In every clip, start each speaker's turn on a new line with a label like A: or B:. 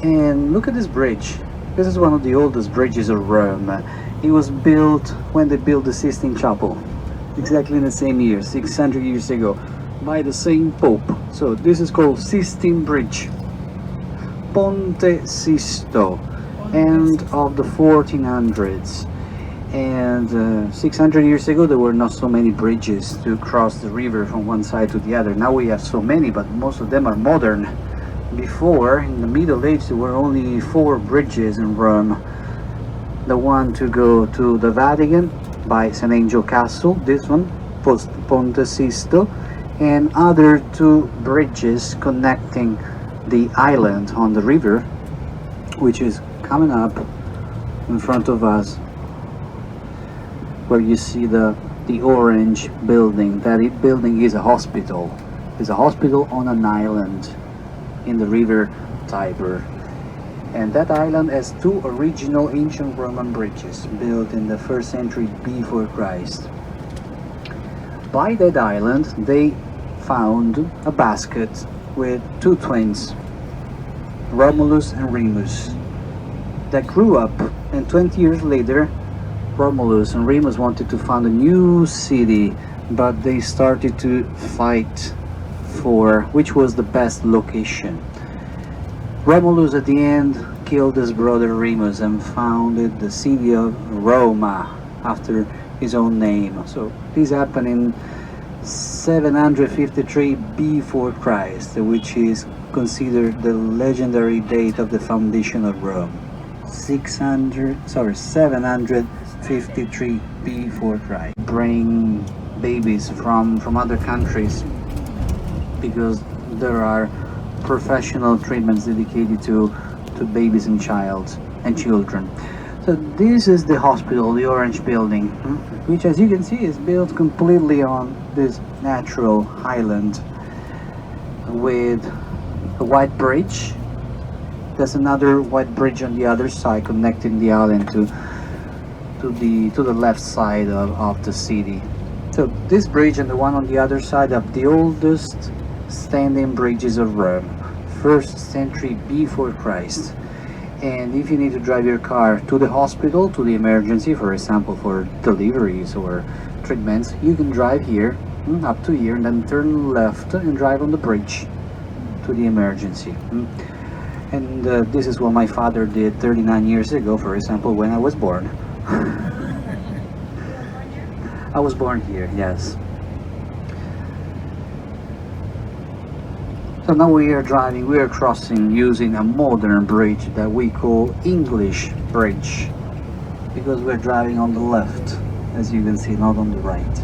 A: And look at this bridge. This is one of the oldest bridges of Rome. It was built when they built the Sistine Chapel, exactly in the same year, 600 years ago, by the same Pope. So this is called Sistine Bridge, Ponte Sisto, end of the 1400s. And 600 years ago, there were not so many bridges to cross the river from one side to the other. Now we have so many, but most of them are modern. Before, in the Middle Age, there were only 4 bridges in Rome. The one to go to the Vatican by St. Angel Castle, this one, Ponte Sisto, and other 2 bridges connecting the island on the river, which is coming up in front of us, where you see the orange building. That building is a hospital. It's a hospital on an island in the river Tiber. And that island has 2 original ancient Roman bridges built in the 1st century before Christ. By that island, they found a basket with 2 twins, Romulus and Remus, that grew up, and 20 years later, Romulus and Remus wanted to found a new city, but they started to fight for which was the best location. Romulus at the end killed his brother Remus and founded the city of Roma after his own name. So this happened in 753 before Christ, which is considered the legendary date of the foundation of Rome. 753 before Christ. Bring babies from other countries because there are professional treatments dedicated to babies and children. So this is the hospital, the orange building, which, as you can see, is built completely on this natural highland with a white bridge. There's another white bridge on the other side connecting the island to the left side of the city. So this bridge and the one on the other side are the oldest standing bridges of Rome, 1st century before Christ. And if you need to drive your car to the hospital, to the emergency, for example, for deliveries or treatments, you can drive here, up to here, and then turn left and drive on the bridge to the emergency. And this is what my father did 39 years ago, for example, when I was born. I was born here, yes. So now we are crossing using a modern bridge that we call English Bridge, because we're driving on the left, as you can see, not on the right.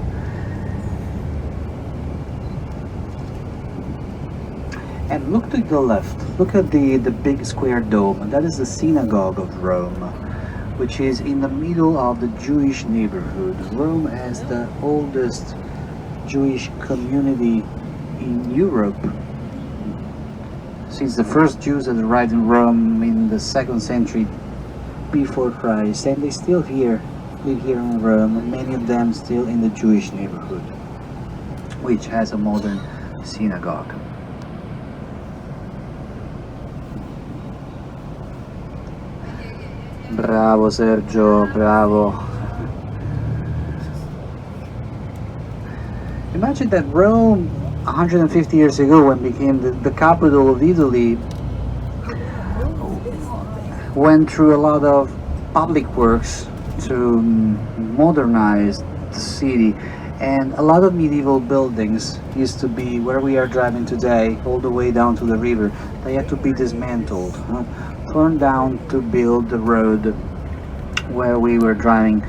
A: And look to the left, look at the big square dome. That is the synagogue of Rome, which is in the middle of the Jewish neighborhood. Rome has the oldest Jewish community in Europe, since the first Jews that arrived in Rome in the 2nd century before Christ, and they still live here in Rome, many of them still in the Jewish neighborhood, which has a modern synagogue. Bravo Sergio, bravo. Imagine that Rome 150 years ago, when it became the capital of Italy, went through a lot of public works to modernize the city, and a lot of medieval buildings used to be where we are driving today, all the way down to the river. They had to be dismantled, torn down to build the road where we were driving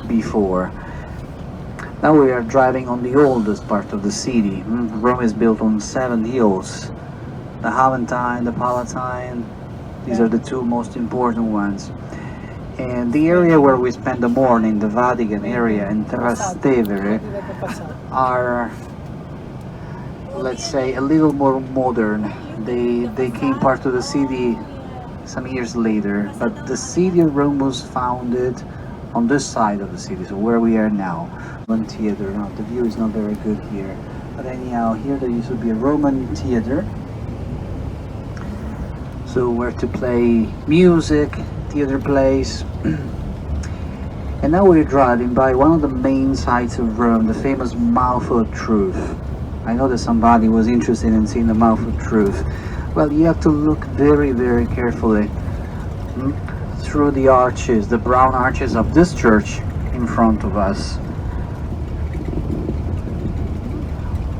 A: before. Now we are driving on the oldest part of the city. Rome is built on 7 hills. The Aventine, the Palatine, these are the 2 most important ones. And the area where we spend the morning, the Vatican area and Trastevere, are, let's say, a little more modern. They came part of the city some years later, but the city of Rome was founded on this side of the city, so where we are now. Roman theater. Now the view is not very good here, but anyhow, here there used to be a Roman theater. so where to play music, theater plays. And now we're driving by one of the main sites of Rome, the famous Mouth of Truth. I know that somebody was interested in seeing the Mouth of Truth. Well, you have to look very, very carefully through the arches, the brown arches of this church in front of us.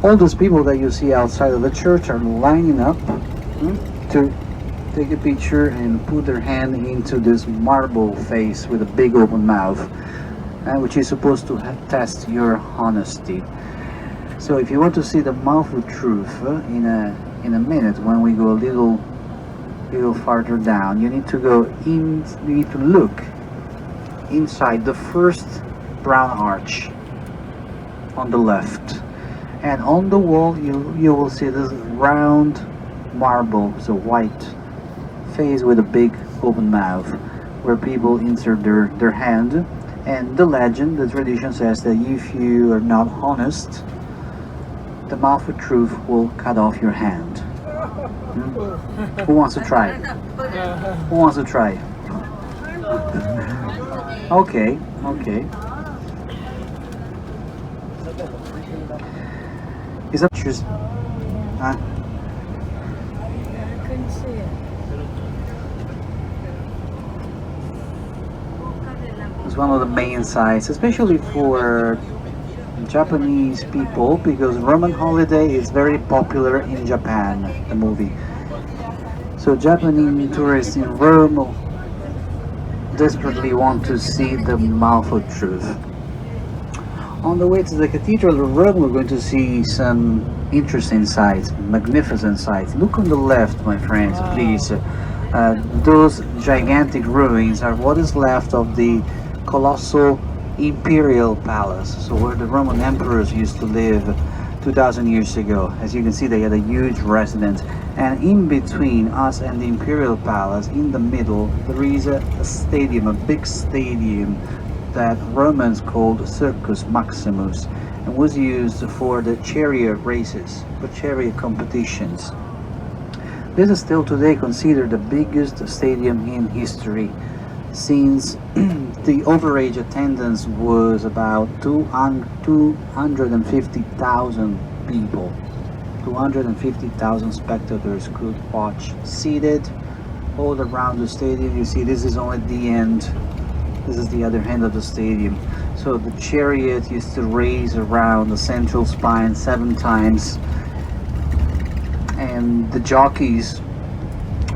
A: All those people that you see outside of the church are lining up to take a picture and put their hand into this marble face with a big open mouth, which is supposed to test your honesty. So if you want to see the Mouth of Truth in a minute, when we go a little farther down, you need to go in. You need to look inside the first brown arch on the left, and on the wall you will see this round marble, so white face with a big open mouth, where people insert their hand. And the legend, the tradition says that if you are not honest, the Mouth of Truth will cut off your hand. Who wants to try? Who wants to try? Okay. Is that just?
B: I couldn't see it.
A: It's one of the main sites, especially for Japanese people, because Roman Holiday is very popular in Japan, the movie. So Japanese tourists in Rome desperately want to see the Mouth of Truth. On the way to the Cathedral of Rome, we're going to see some interesting sights, magnificent sights. Look on the left, my friends, please. Those gigantic ruins are what is left of the colossal imperial palace, so where the Roman emperors used to live 2000 years ago. As you can see, they had a huge residence, and in between us and the imperial palace, in the middle, there is a stadium, a big stadium that Romans called Circus Maximus, and was used for the chariot races, for chariot competitions. This is still today considered the biggest stadium in history, since the overage attendance was about 250,000 people. 250,000 spectators could watch, seated all around the stadium. You see, this is only the end. This is the other end of the stadium. So the chariot used to race around the central spine 7 times, and the jockeys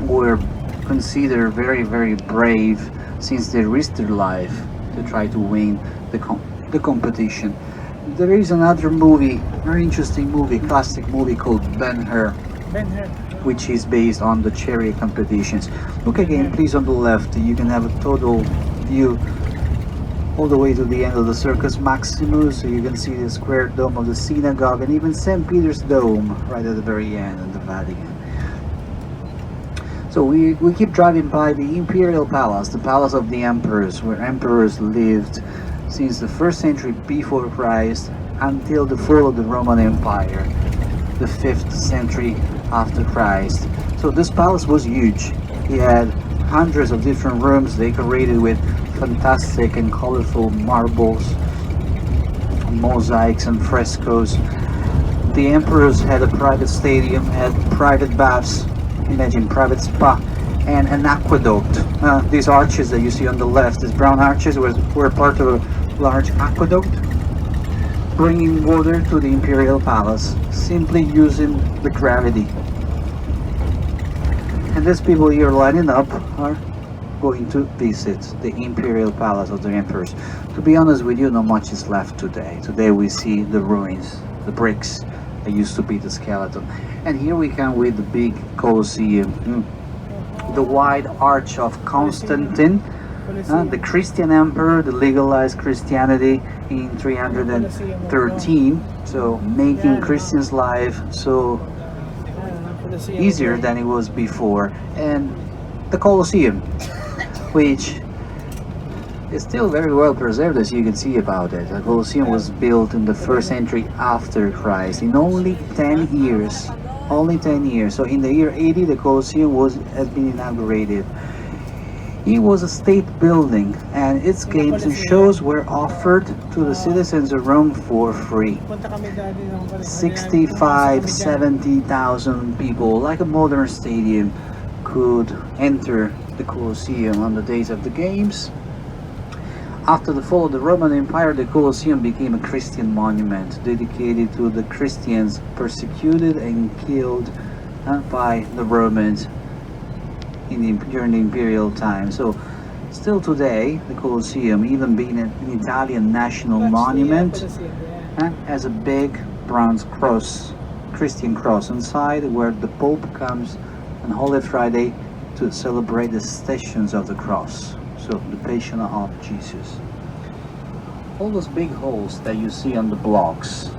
A: were considered very, very brave, since they risked their life to try to win the competition. There is another movie, very interesting movie, classic movie called Ben-Hur, which is based on the chariot competitions. Look again, please, on the left. You can have a total view all the way to the end of the Circus Maximus, so you can see the square dome of the synagogue and even St. Peter's Dome right at the very end, and the Vatican. So we keep driving by the Imperial Palace, the Palace of the Emperors, where emperors lived since the 1st century before Christ until the fall of the Roman Empire, the 5th century after Christ. So this palace was huge. It had hundreds of different rooms decorated with fantastic and colorful marbles, mosaics and frescoes. The emperors had a private stadium, had private baths, imagine private spa, and an aqueduct. These arches that you see on the left, these brown arches, were part of a large aqueduct, bringing water to the imperial palace simply using the gravity. And these people here lining up are going to visit the imperial palace of the emperors. To be honest with you, not much is left today. Today we see the ruins, the bricks that used to be the skeleton. And here we come with the big Colosseum, the wide arch of Constantine, the Christian emperor, the legalized Christianity in 313, so making Christians' life so easier than it was before. And the Colosseum, which is still very well preserved, as you can see about it. The Colosseum was built in the 1st century after Christ. In only 10 years, Only 10 years. So in the year 80, the Colosseum has been inaugurated. It was a state building, and its games and shows were offered to the citizens of Rome for free. 65, 70,000 people, like a modern stadium, could enter the Colosseum on the days of the games. After the fall of the Roman Empire, the Colosseum became a Christian monument dedicated to the Christians persecuted and killed by the Romans during the imperial time. So, still today, the Colosseum, even being an Italian national monument, has a big bronze cross, Christian cross inside, where the Pope comes on Holy Friday to celebrate the Stations of the Cross, so the Passion of Jesus. All those big holes that you see on the blocks,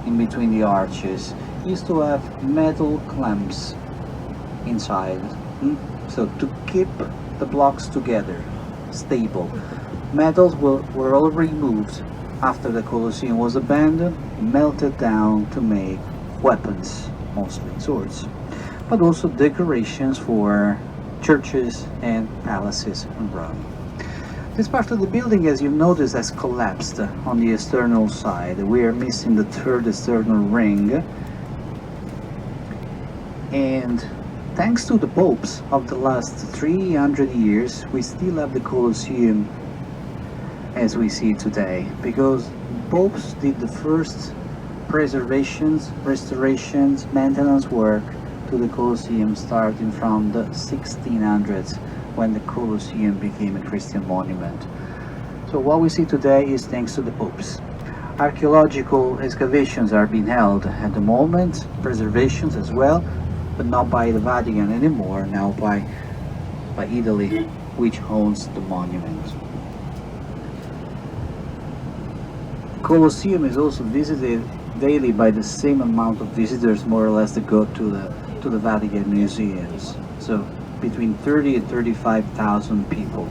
A: in between the arches, used to have metal clamps inside, so to keep the blocks together, stable. Metals were all removed after the Colosseum was abandoned, melted down to make weapons, mostly swords, but also decorations for churches and palaces in Rome. This part of the building, as you've noticed, has collapsed on the external side. We are missing the third external ring, and thanks to the popes of the last 300 years, we still have the Colosseum as we see it today, because popes did the first preservations, restorations, maintenance work to the Colosseum starting from the 1600s, when the Colosseum became a Christian monument. So what we see today is thanks to the popes. Archaeological excavations are being held at the moment, preservations as well, but not by the Vatican anymore, now by Italy, which owns the monument. Colosseum is also visited daily by the same amount of visitors, more or less, that go to the Vatican museums. So between 30 and 35,000 people.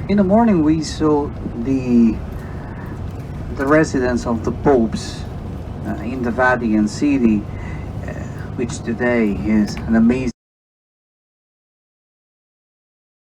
A: In the morning we saw the residence of the popes in the Vatican City, which today is an amazing